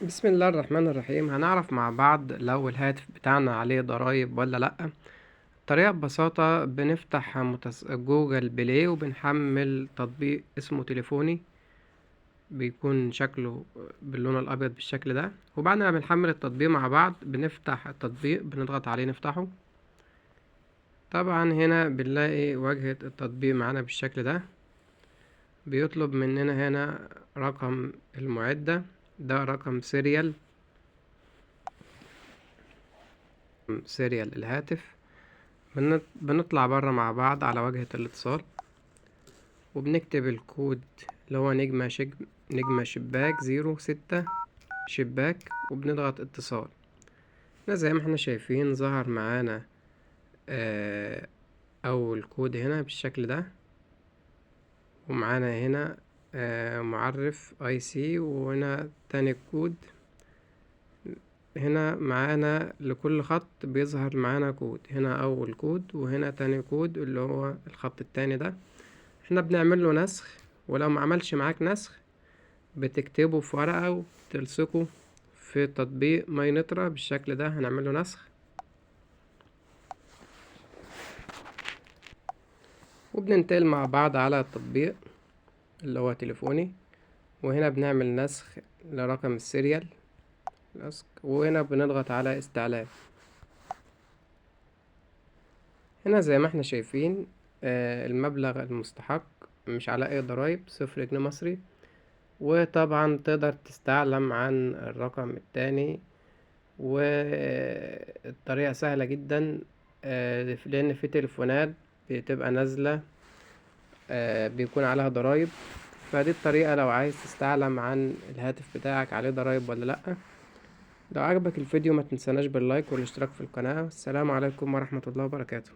بسم الله الرحمن الرحيم. هنعرف مع بعض لو الهاتف بتاعنا عليه ضرايب ولا لأ. الطريقة ببساطة بنفتح جوجل بلاي وبنحمل تطبيق اسمه تليفوني، بيكون شكله باللون الأبيض بالشكل ده. وبعد ما بنحمل التطبيق مع بعض بنفتح التطبيق، بنضغط عليه نفتحه. طبعا هنا بنلاقي واجهة التطبيق معانا بالشكل ده. بيطلب مننا هنا رقم المعدة، ده رقم سيريال الهاتف. بنطلع برا مع بعض على واجهة الاتصال، وبنكتب الكود اللي هو نجمة شباك 06 شباك، وبنضغط اتصال. هنا زي ما احنا شايفين ظهر معانا أول كود هنا بالشكل ده، ومعانا هنا معرف IC، وهنا تاني كود. هنا معانا لكل خط بيظهر معانا كود، هنا أول كود وهنا تاني كود اللي هو الخط التاني ده. احنا بنعمل له نسخ، ولو ما عملش معاك نسخ بتكتبه في ورقة وتلصقه في تطبيق ماي نترا بالشكل ده. هنعمل له نسخ وبننتقل مع بعض على التطبيق اللي هو تليفوني، وهنا بنعمل نسخ لرقم السيريال نسخ، وهنا بنضغط على استعلام. هنا زي ما احنا شايفين المبلغ المستحق مش على اي ضرايب، 0 جنيه مصري. وطبعا تقدر تستعلم عن الرقم التاني، والطريقة سهلة جدا. لأن في تليفونات بتبقى نازلة بيكون عليها ضرايب، فدي الطريقة لو عايز تستعلم عن الهاتف بتاعك عليه ضرايب ولا لأ. لو عجبك الفيديو ما تنساناش باللايك والاشتراك في القناة. السلام عليكم ورحمة الله وبركاته.